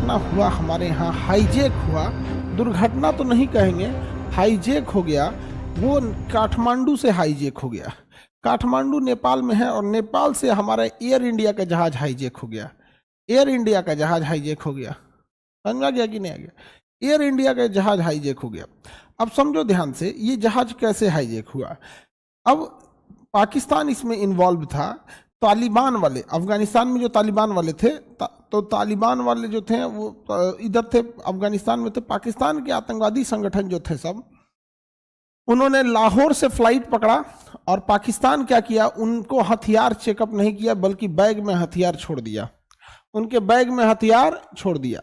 दुर्घटना हुआ हमारे यहाँ, हाईजैक हुआ, दुर्घटना तो नहीं कहेंगे, हाईजैक हो गया, वो काठमांडू से हाईजैक हो गया। काठमांडू नेपाल में है और नेपाल से हमारा एयर इंडिया का जहाज हाईजैक हो गया। एयर इंडिया का जहाज हाईजैक हो गया, समझ आ गया कि नहीं आ गया? एयर इंडिया का जहाज हाईजैक हो गया। अब समझो ध्यान से, ये जहाज कैसे हाईजैक हुआ। अब पाकिस्तान इसमें इन्वॉल्व था। तालिबान वाले, अफगानिस्तान में जो तालिबान वाले थे, तो तालिबान वाले जो थे वो इधर थे, अफगानिस्तान में थे। पाकिस्तान के आतंकवादी संगठन जो थे सब, उन्होंने लाहौर से फ्लाइट पकड़ा और पाकिस्तान क्या किया, उनको हथियार चेकअप नहीं किया बल्कि बैग में हथियार छोड़ दिया। उनके बैग में हथियार छोड़ दिया,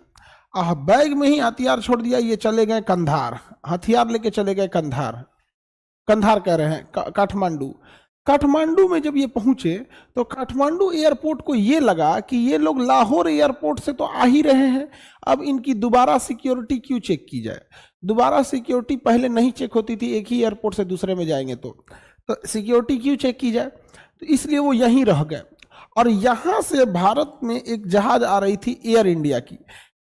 बैग में ही हथियार छोड़ दिया। ये चले गए कंधार, हथियार लेके चले गए कंधार। कंधार कह रहे हैं काठमांडू। काठमांडू में जब ये पहुंचे तो काठमांडू एयरपोर्ट को ये लगा कि ये लोग लाहौर एयरपोर्ट से तो आ ही रहे हैं, अब इनकी दोबारा सिक्योरिटी क्यों चेक की जाए। दोबारा सिक्योरिटी पहले नहीं चेक होती थी, एक ही एयरपोर्ट से दूसरे में जाएंगे तो सिक्योरिटी क्यों चेक की जाए, तो इसलिए वो यहीं रह गए। और यहाँ से भारत में एक जहाज आ रही थी एयर इंडिया की।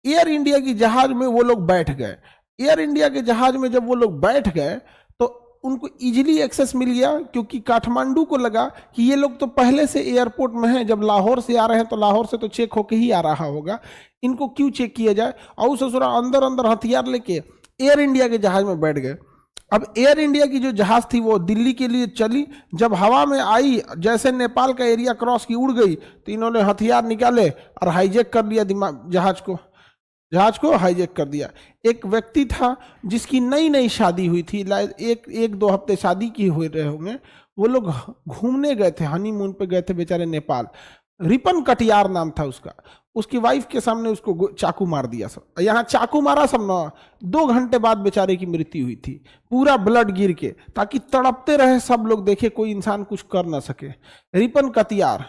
एयर इंडिया की जहाज में वो लोग बैठ गए। एयर इंडिया के जहाज में जब वो लोग बैठ गए तो उनको इजीली एक्सेस मिल गया, क्योंकि काठमांडू को लगा कि ये लोग तो पहले से एयरपोर्ट में हैं, जब लाहौर से आ रहे हैं तो लाहौर से तो चेक होके ही आ रहा होगा, इनको क्यों चेक किया जाए। और ससुरा अंदर अंदर हथियार लेके एयर इंडिया के जहाज में बैठ गए। अब एयर इंडिया की जो जहाज थी वो दिल्ली के लिए चली, जब हवा में आई, जैसे नेपाल का एरिया क्रॉस की उड़ गई, तो इन्होंने हथियार निकाले और हाईजैक कर लिया जहाज को हाईजैक कर दिया। एक व्यक्ति था जिसकी नई नई शादी हुई थी, एक दो हफ्ते शादी की हुए रहे होंगे, वो लोग घूमने गए थे, हनीमून पे गए थे बेचारे नेपाल। रिपन कटियार नाम था उसका। उसकी वाइफ के सामने उसको चाकू मार दिया सब, यहाँ चाकू मारा सब ना, 2 घंटे बाद बेचारे की मृत्यु हुई थी, पूरा ब्लड गिर के, ताकि तड़पते रहे सब लोग, देखे कोई इंसान कुछ कर ना सके। रिपन कटियार,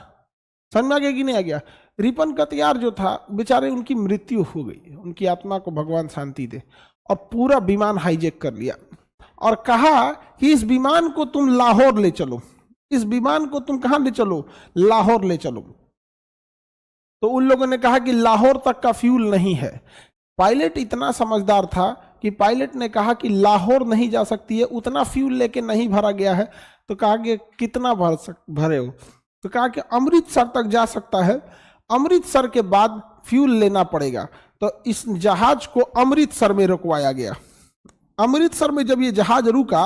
समझ में आ गया कि नहीं आ गया? रिपन कटियार जो था बेचारे, उनकी मृत्यु हो गई, उनकी आत्मा को भगवान शांति दे। और पूरा विमान हाईजैक कर लिया और कहा कि इस विमान को तुम लाहौर ले चलो, इस विमान को तुम कहां ले चलो, लाहौर ले चलो। तो उन लोगों ने कहा कि लाहौर तक का फ्यूल नहीं है। पायलट इतना समझदार था कि पायलट ने कहा कि लाहौर नहीं जा सकती है, उतना फ्यूल लेके नहीं भरा गया है। तो कहा कि कितना भरे हो, तो कहा कि अमृतसर तक जा सकता है, अमृतसर के बाद फ्यूल लेना पड़ेगा। तो इस जहाज को अमृतसर में रुकवाया गया। अमृतसर में जब ये जहाज रुका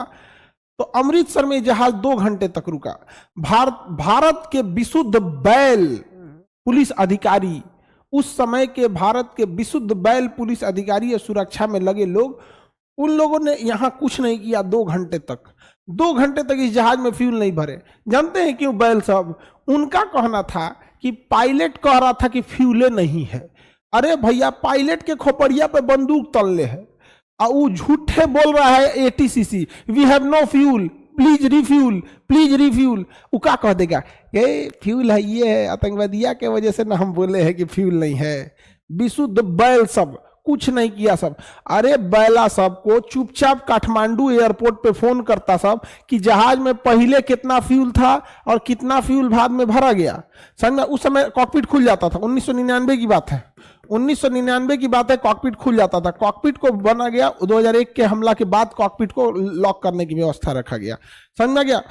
तो अमृतसर में जहाज 2 घंटे तक रुका। भारत के विशुद्ध बैल पुलिस अधिकारी, उस समय के भारत के विशुद्ध बैल पुलिस अधिकारी या सुरक्षा में लगे लोग, उन लोगों ने यहां कुछ नहीं किया 2 घंटे तक। 2 घंटे तक इस जहाज में फ्यूल नहीं भरे। जानते हैं क्यों? बैल सब, उनका कहना था कि पायलट कह रहा था कि फ्यूले नहीं है। अरे भैया, पायलट के खोपड़िया पे बंदूक तलले है और वो झूठे बोल रहा है ATCC, we have no fuel, please refuel, please refuel. वो क्या कह देगा, ये फ्यूल है, ये है, आतंकवादिया के वजह से ना हम बोले हैं कि फ्यूल नहीं है। विशुद्ध बैल सब, कुछ नहीं किया सब। अरे बैला सबको चुपचाप काठमांडू एयरपोर्ट पे फोन करता सब कि जहाज में पहले कितना फ्यूल था और कितना फ्यूल बाद में भरा गया। समझ, उस समय कॉकपिट खुल जाता था, 1999 की बात है, 1999 की बात है, कॉकपिट खुल जाता था। कॉकपिट को बना गया 2001 के हमला के बाद, कॉकपिट को लॉक करने की व्यवस्था रखा गया। समझ में गया?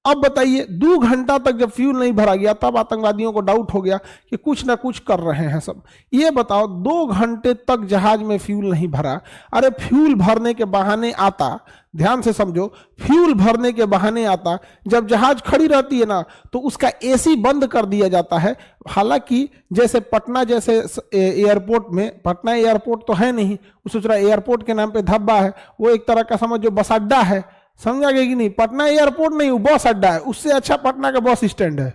अब बताइए, 2 घंटा तक जब फ्यूल नहीं भरा गया तब आतंकवादियों को डाउट हो गया कि कुछ ना कुछ कर रहे हैं सब। ये बताओ, 2 घंटे तक जहाज में फ्यूल नहीं भरा। अरे फ्यूल भरने के बहाने आता, ध्यान से समझो, फ्यूल भरने के बहाने आता, जब जहाज खड़ी रहती है ना तो उसका AC बंद कर दिया जाता है। हालांकि जैसे पटना जैसे एयरपोर्ट में, पटना एयरपोर्ट तो है नहीं, उस एयरपोर्ट के नाम पे धब्बा है, वो एक तरह का समझो बस अड्डा है। समझा गया कि नहीं? पटना एयरपोर्ट नहीं, वो बस अड्डा है। उससे अच्छा पटना का बस स्टैंड है,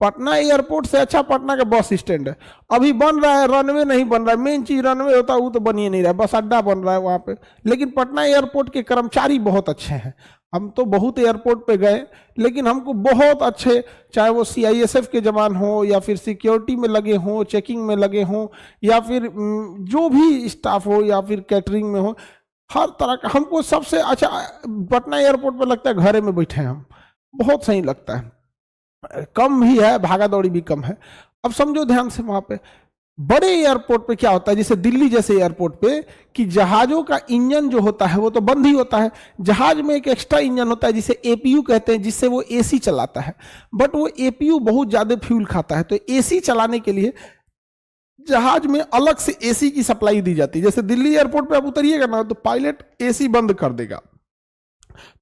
पटना एयरपोर्ट से अच्छा पटना का बस स्टैंड है। अभी बन रहा है, रनवे नहीं बन रहा है। मेन चीज रनवे होता है वो तो बन ही नहीं रहा है, बस अड्डा बन रहा है वहां पे। लेकिन पटना एयरपोर्ट के कर्मचारी बहुत अच्छे हैं। हम तो बहुत एयरपोर्ट पे गए, लेकिन हमको बहुत अच्छे, चाहे वो CISF के जवान हो या फिर सिक्योरिटी में लगे हों, चेकिंग में लगे हों, या फिर जो भी स्टाफ हो, या फिर कैटरिंग में हो, हर तरह का हमको सबसे अच्छा पटना एयरपोर्ट पर लगता है घरे में बैठे हैं हम, बहुत सही लगता है। कम भी है, भागा दौड़ी भी कम है। अब समझो ध्यान से, वहां पे बड़े एयरपोर्ट पे क्या होता है, जैसे दिल्ली जैसे एयरपोर्ट पे, कि जहाजों का इंजन जो होता है वो तो बंद ही होता है। जहाज में एक एक्स्ट्रा इंजन होता है जिसे एपीयू कहते हैं, जिससे वो एसी चलाता है। बट वो एपीयू बहुत ज्यादा फ्यूल खाता है, तो एसी चलाने के लिए जहाज में अलग से एसी की सप्लाई दी जाती है। जैसे दिल्ली एयरपोर्ट पे आप उतरिएगा ना, तो पायलट एसी बंद कर देगा,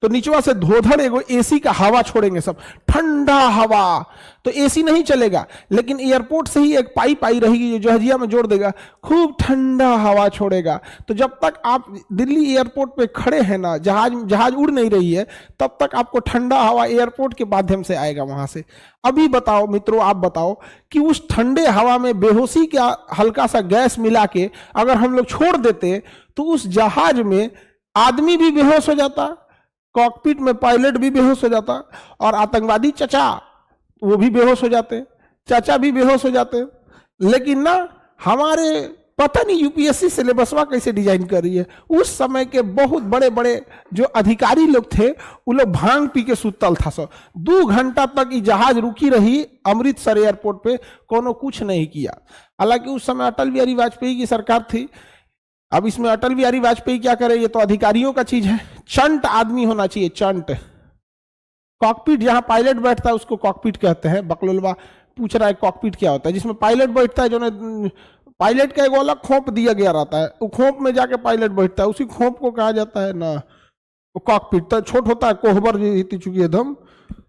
तो नीचवा से धोधड़ एगो एसी का हवा छोड़ेंगे, सब ठंडा हवा, तो एसी नहीं चलेगा। लेकिन एयरपोर्ट से ही एक पाइप आई रहेगी जो जहाजिया में जोड़ देगा, खूब ठंडा हवा छोड़ेगा। तो जब तक आप दिल्ली एयरपोर्ट पे खड़े हैं ना, जहाज उड़ नहीं रही है, तब तक आपको ठंडा हवा एयरपोर्ट के माध्यम से आएगा वहां से। अभी बताओ मित्रों, आप बताओ कि उस ठंडे हवा में बेहोशी का हल्का सा गैस मिला के अगर हम लोग छोड़ देते, तो उस जहाज में आदमी भी बेहोश हो जाता, कॉकपिट में पायलट भी बेहोश हो जाता, और आतंकवादी चचा वो भी बेहोश हो जाते, चाचा भी बेहोश हो जाते। लेकिन ना, हमारे पता नहीं यूपीएससी सिलेबसवा कैसे डिजाइन कर रही है। उस समय के बहुत बड़े बड़े जो अधिकारी लोग थे, वो लोग भांग पी के सुतल था। 2 घंटा तक ये जहाज रुकी रही अमृतसर एयरपोर्ट पे, कोनो कुछ नहीं किया। हालांकि उस समय अटल बिहारी वाजपेयी की सरकार थी। अब इसमें अटल बिहारी वाजपेयी क्या करे, ये तो अधिकारियों का चीज है। चंट आदमी होना चाहिए, चंट। कॉकपिट, जहां पायलट बैठता है उसको कॉकपिट कहते हैं। बकलोलवा पूछ रहा है कॉकपिट क्या होता है, जिसमें पायलट बैठता है, जो ने पायलट का एक अलग खोप दिया गया रहता है, वो खोप में जाके पायलट बैठता है, उसी खोप को कहा जाता है ना कॉकपिट। तो छोट होता है, कोहबर चुकी एकदम,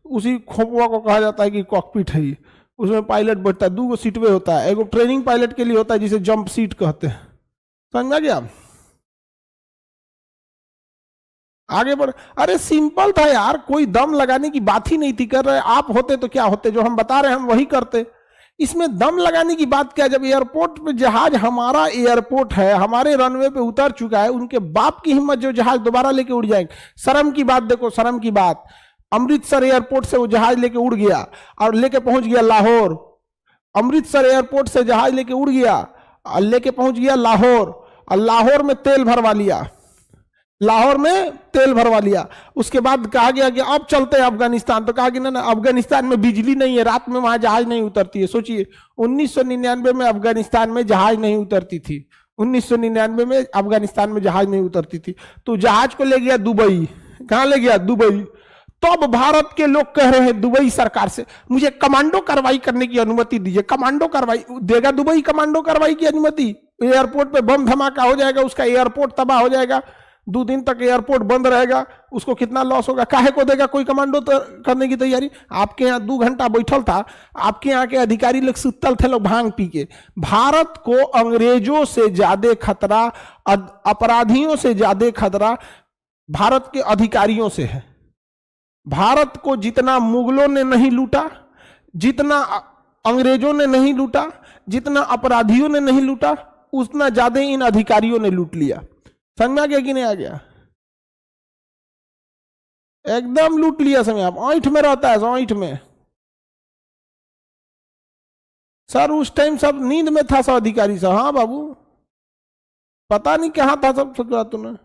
उसी खोपवा को कहा जाता है कि कॉकपिट है। उसमें पायलट बैठता है, 2 सीटवे होता है, एक ट्रेनिंग पायलट के लिए होता है जिसे जंप सीट कहते हैं। समझ में आ गया? आगे बढ़। अरे सिंपल था यार, कोई दम लगाने की बात ही नहीं थी कर रहे। आप होते तो क्या होते, जो हम बता रहे हैं हम वही करते। इसमें दम लगाने की बात क्या, जब एयरपोर्ट पे जहाज, हमारा एयरपोर्ट है, हमारे रनवे पे उतर चुका है, उनके बाप की हिम्मत जो जहाज दोबारा लेके उड़ जाएंगे। शर्म की बात देखो, शर्म की बात। अमृतसर एयरपोर्ट से वो जहाज लेके उड़ गया और लेके पहुंच गया लाहौर। अमृतसर एयरपोर्ट से जहाज लेके उड़ गया और लेके पहुंच गया लाहौर, और लाहौर में तेल भरवा लिया, लाहौर में तेल भरवा लिया। उसके बाद कहा गया कि अब चलते हैं अफगानिस्तान, तो कहा कि ना अफगानिस्तान में बिजली नहीं है, रात में वहां जहाज नहीं उतरती है। सोचिए 1999 में अफगानिस्तान में जहाज नहीं उतरती थी, 1999 में अफगानिस्तान में जहाज नहीं उतरती थी। तो जहाज को ले गया दुबई। कहां ले गया? दुबई। तो अब भारत के लोग कह रहे हैं दुबई सरकार से, मुझे कमांडो कार्रवाई करने की अनुमति दीजिए। कमांडो कार्रवाई देगा दुबई? कमांडो कार्रवाई की अनुमति? एयरपोर्ट पे बम धमाका हो जाएगा, उसका एयरपोर्ट तबाह हो जाएगा, 2 दिन तक एयरपोर्ट बंद रहेगा, उसको कितना लॉस होगा। काहे को देगा कोई कमांडो तो करने की तैयारी? आपके यहाँ 2 घंटा बैठल था, आपके यहाँ के अधिकारी लोग सुतल थे, लोग भांग पी के। भारत को अंग्रेजों से ज्यादा खतरा, अपराधियों से ज्यादा खतरा भारत के अधिकारियों से है। भारत को जितना मुगलों ने नहीं लूटा, जितना अंग्रेजों ने नहीं लूटा, जितना अपराधियों ने नहीं लूटा, उतना ज्यादा इन अधिकारियों ने लूट लिया। समझ में आ गया कि नहीं आ गया? एकदम लूट लिया। समय आप ऐंठ में रहता है, ऐंठ में। सर उस टाइम सब नींद में था, सब अधिकारी सब। हाँ बाबू, पता नहीं कहां था सब, सोचा तूने।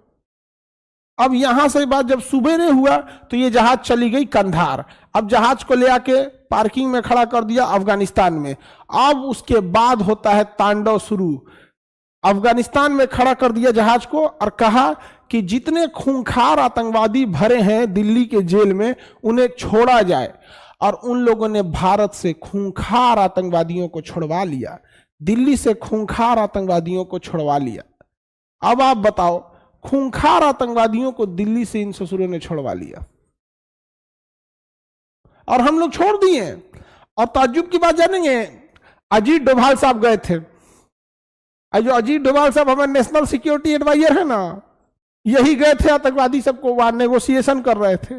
अब यहां से बात जब सुबेरे हुआ तो ये जहाज चली गई कंधार। अब जहाज को ले आके पार्किंग में खड़ा कर दिया अफगानिस्तान में। अब उसके बाद होता है तांडव शुरू। अफगानिस्तान में खड़ा कर दिया जहाज को और कहा कि जितने खूंखार आतंकवादी भरे हैं दिल्ली के जेल में, उन्हें छोड़ा जाए। और उन लोगों ने भारत से खूंखार आतंकवादियों को छुड़वा लिया, दिल्ली से खूंखार आतंकवादियों को छुड़वा लिया। अब आप बताओ, खूंखार आतंकवादियों को दिल्ली से इन ससुरों ने छुड़वा लिया और हम लोग छोड़ दिए। और ताज्जुब की बात जानेंगे, अजीत डोभाल साहब गए थे। जो अजीत डोभाल साहब हमारे नेशनल सिक्योरिटी एडवाइजर है ना, यही गए थे आतंकवादी सबको वहां नेगोशिएशन कर रहे थे।